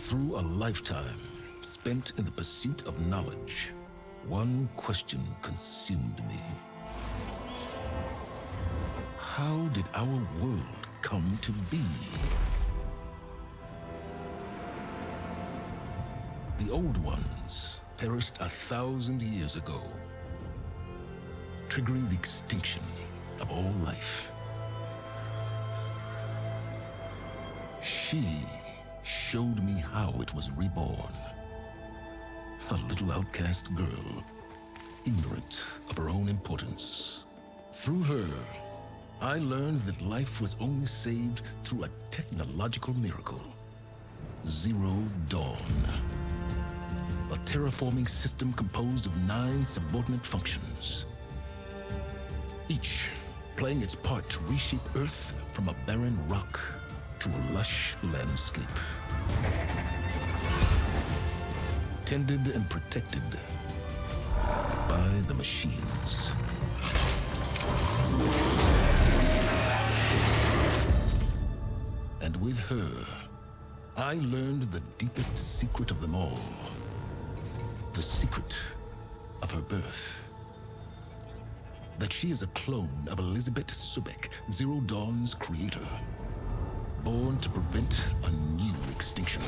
Through a lifetime spent in the pursuit of knowledge, one question consumed me. How did our world come to be? The old ones perished 1,000 years ago, triggering the extinction of all life. She showed me how it was reborn. A little outcast girl, ignorant of her own importance. Through her, I learned that life was only saved through a technological miracle. Zero Dawn. A terraforming system composed of 9 subordinate functions, each playing its part to reshape Earth from a barren rock to a lush landscape. Tended and protected by the machines. And with her, I learned the deepest secret of them all. The secret of her birth. That she is a clone of Elizabeth Sobek, Zero Dawn's creator. Born to prevent a new extinction.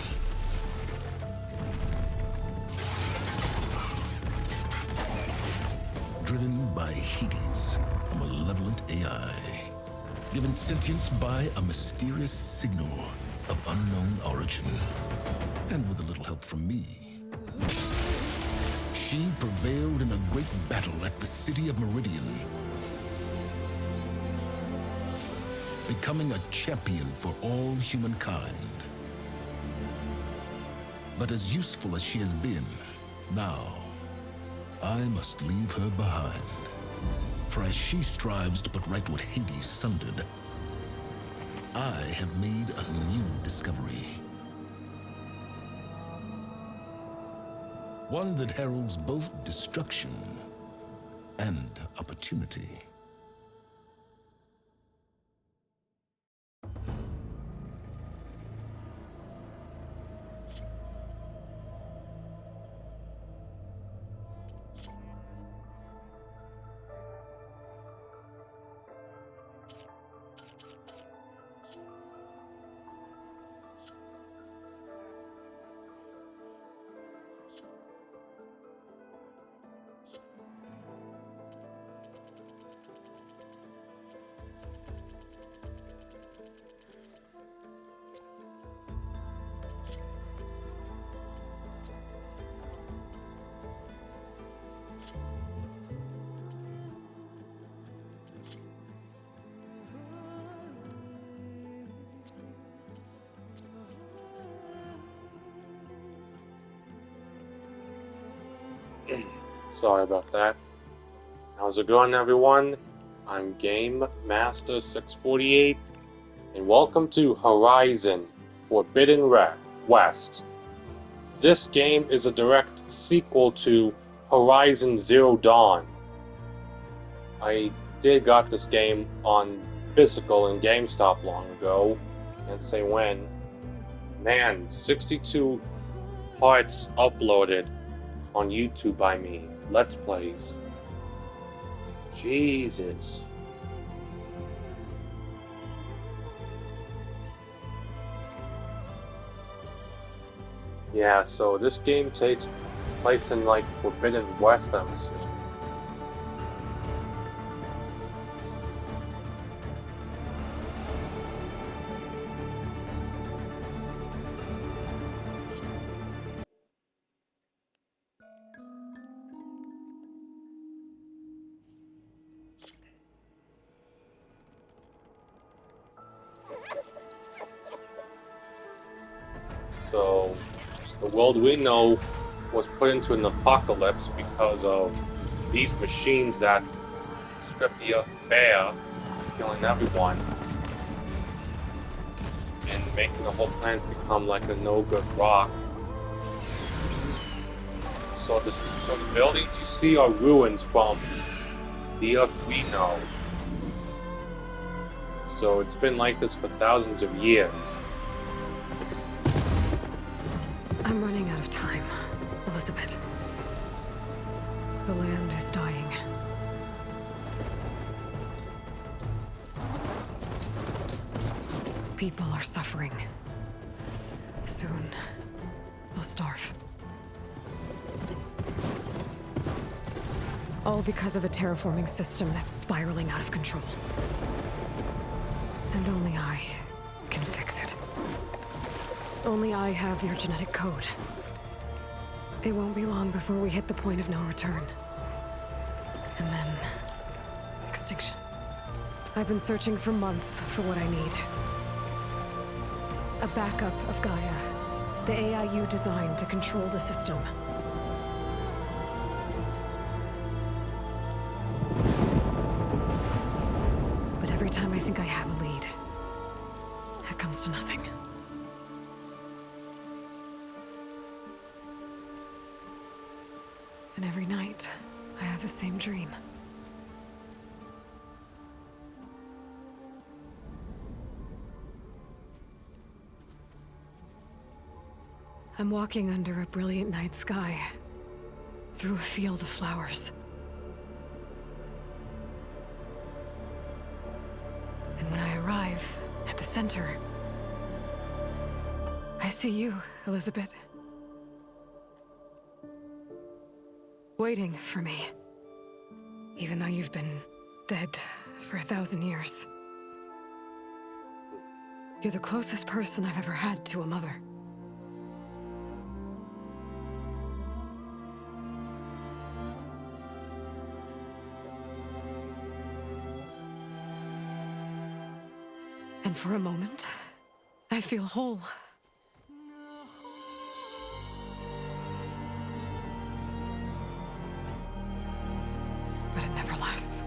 Driven by Hades, a malevolent AI. Given sentience by a mysterious signal of unknown origin. And with a little help from me, she prevailed in a great battle at the city of Meridian, becoming a champion for all humankind. But as useful as she has been, now I must leave her behind. For as she strives to put right what Hades sundered, I have made a new discovery. One that heralds both destruction and opportunity. Sorry about that. How's it going, everyone? I'm Game Master 648, and welcome to Horizon Forbidden West. This game is a direct sequel to Horizon Zero Dawn. I did got this game on physical in GameStop long ago, can't say when. Man, 62 parts uploaded on YouTube by me. Let's Plays. Jesus. Yeah, so this game takes place in like Forbidden West, I'm assuming. So, the world we know was put into an apocalypse because of these machines that strip the earth bare, killing everyone, and making the whole planet become like a no-good rock. So the buildings you see are ruins from the earth we know. So it's been like this for thousands of years. I'm running out of time, Elizabeth. The land is dying. People are suffering. Soon, they'll starve. All because of a terraforming system that's spiraling out of control. And only I can fix it. Only I have your genetic code. It won't be long before we hit the point of no return. And then... extinction. I've been searching for months for what I need. A backup of Gaia. The AIU designed to control the system. But every time I think I have a lead, it comes to nothing. And every night, I have the same dream. I'm walking under a brilliant night sky, through a field of flowers. And when I arrive at the center, I see you, Elizabeth. Waiting for me. Even though you've been dead for 1,000 years. You're the closest person I've ever had to a mother. And for a moment, I feel whole. But it never lasts.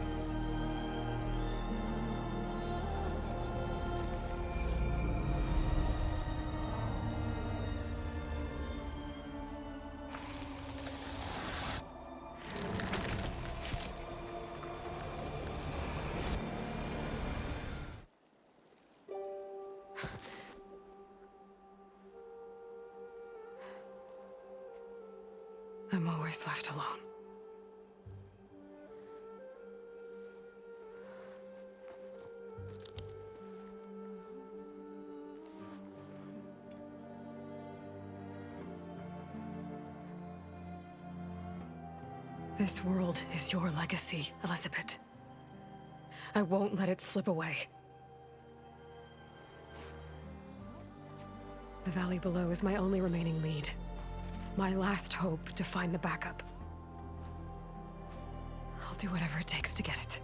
I'm always left alone. This world is your legacy, Elizabeth. I won't let it slip away. The valley below is my only remaining lead. My last hope to find the backup. I'll do whatever it takes to get it.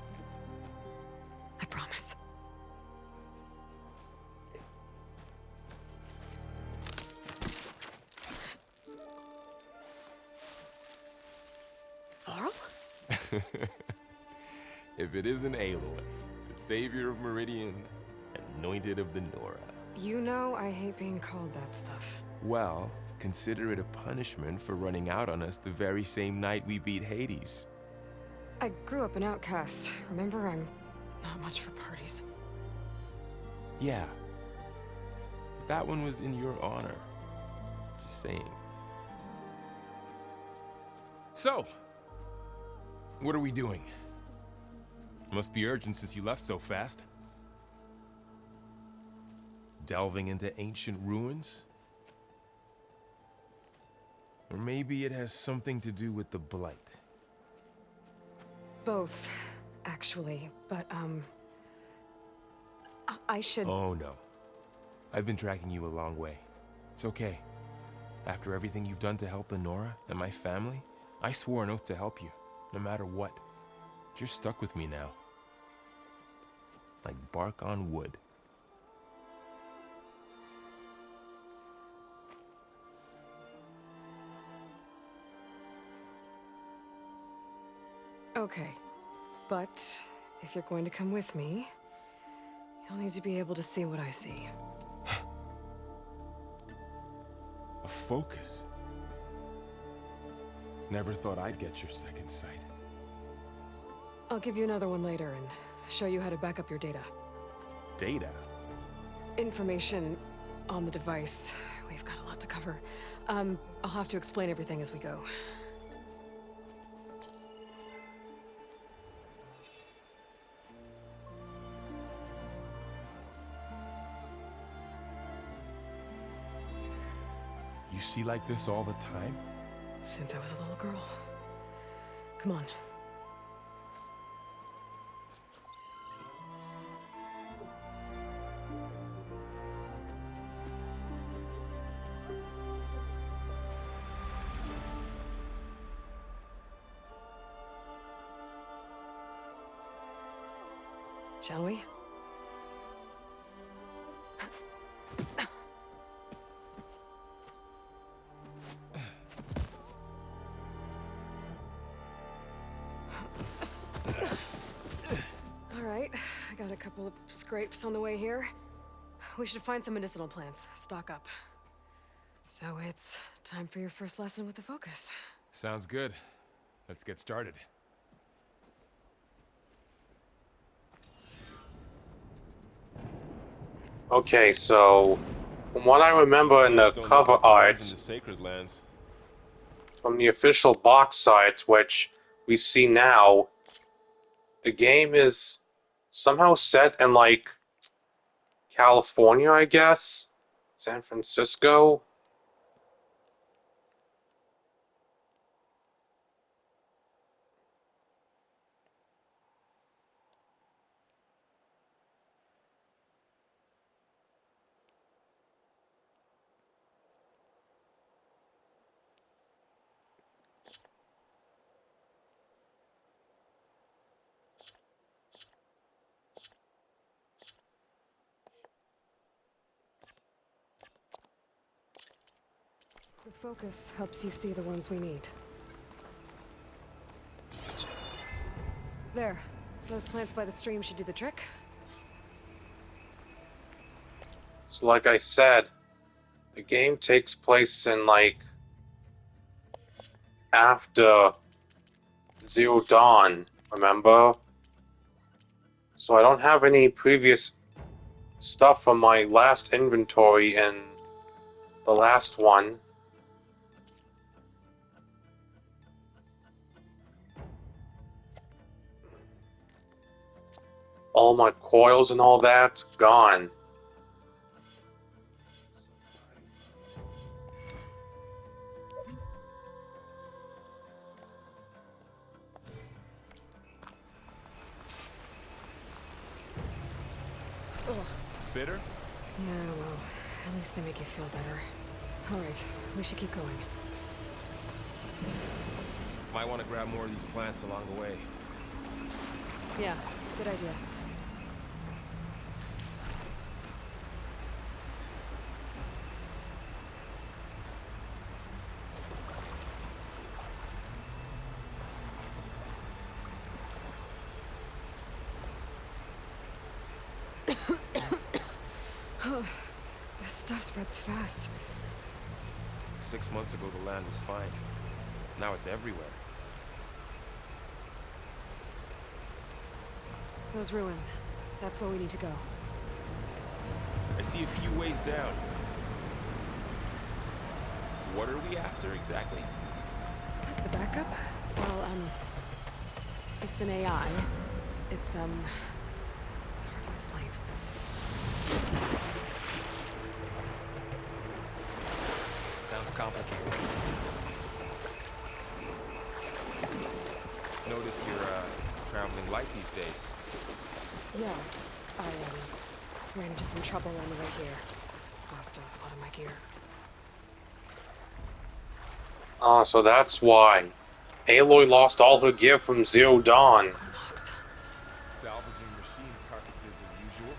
I promise. Varl? If it isn't Aloy, the savior of Meridian, anointed of the Nora. You know I hate being called that stuff. Well, consider it a punishment for running out on us the very same night we beat Hades. I grew up an outcast. Remember, I'm not much for parties. Yeah. But that one was in your honor. Just saying. So, what are we doing? Must be urgent since you left so fast. Delving into ancient ruins? Or maybe it has something to do with the Blight. Both, actually, but, I should... Oh, no. I've been tracking you a long way. It's okay. After everything you've done to help the Nora and my family, I swore an oath to help you, no matter what. You're stuck with me now. Like bark on wood. Okay, but if you're going to come with me, you'll need to be able to see what I see. A focus? Never thought I'd get your second sight. I'll give you another one later and show you how to back up your data. Data? Information on the device. We've got a lot to cover. I'll have to explain everything as we go. You see like this all the time? Since I was a little girl. Come on. Shall we? All right, I got a couple of scrapes on the way here. We should find some medicinal plants, stock up. So it's time for your first lesson with the Focus. Sounds good. Let's get started. Okay, so from what I remember in the cover art in the Sacred Lands. from the official box art, which we see now, the game is somehow set in like California, I guess, San Francisco. The Focus helps you see the ones we need. There. Those plants by the stream should do the trick. So like I said, the game takes place in like after Zero Dawn, remember? So I don't have any previous stuff from my last inventory in the last one. All my coils and all that, gone. Ugh. Bitter? Yeah, well, at least they make you feel better. Alright, we should keep going. Might want to grab more of these plants along the way. Yeah, good idea. This stuff spreads fast. 6 months ago, the land was fine. Now it's everywhere. Those ruins. That's where we need to go. I see a few ways down. What are we after exactly? The backup? Well, it's an AI. It's hard to explain. Sounds complicated. Noticed you're traveling light these days. Yeah, I ran into some trouble on the way here. Lost a lot of my gear. So that's why. Aloy lost all her gear from Zero Dawn. Knox. Salvaging machine carcasses as usual.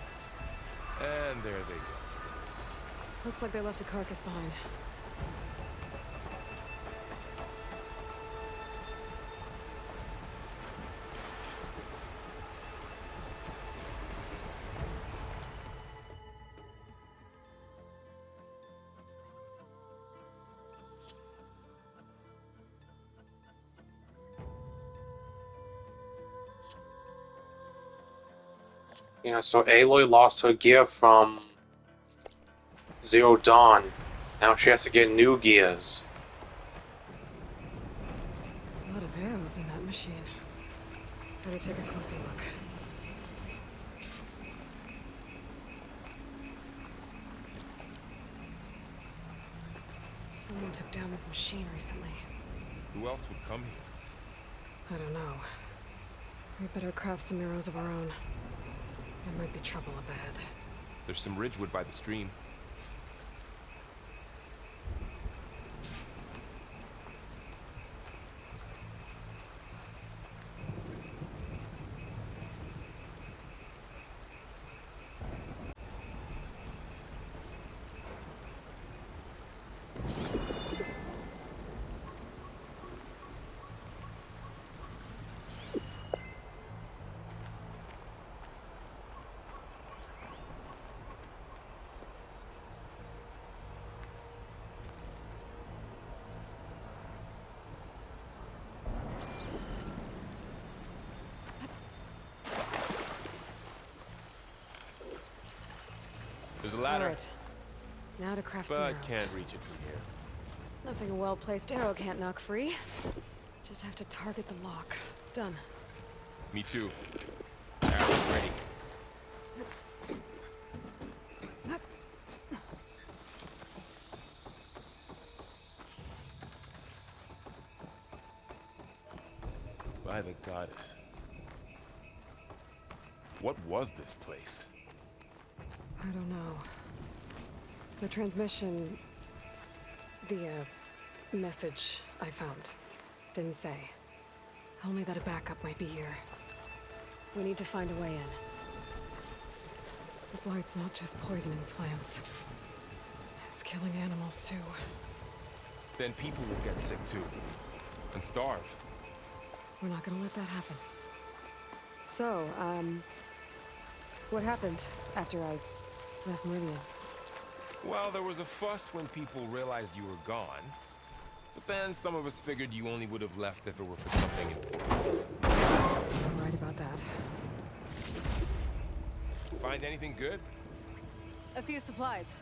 And there they go. Looks like they left a carcass behind. Yeah, so Aloy lost her gear from Zero Dawn. Now she has to get new gears. A lot of arrows in that machine. Better take a closer look. Someone took down this machine recently. Who else would come here? I don't know. We better craft some arrows of our own. There might be trouble ahead. There's some ridgewood by the stream. There's a ladder, Alright. Now to craft some but arrows. can't reach it from here. Nothing a well-placed arrow can't knock free. Just have to target the lock. Done. Me too. Arrows ready. By the goddess. What was this place? I don't know. The transmission... The, message I found didn't say. Only that a backup might be here. We need to find a way in. The blight's not just poisoning plants. It's killing animals, too. Then people will get sick too. And starve. We're not gonna let that happen. So, what happened after I left Meridian? Well, there was a fuss when people realized you were gone. But then some of us figured you only would have left if it were for something important. I'm right about that. Find anything good? A few supplies.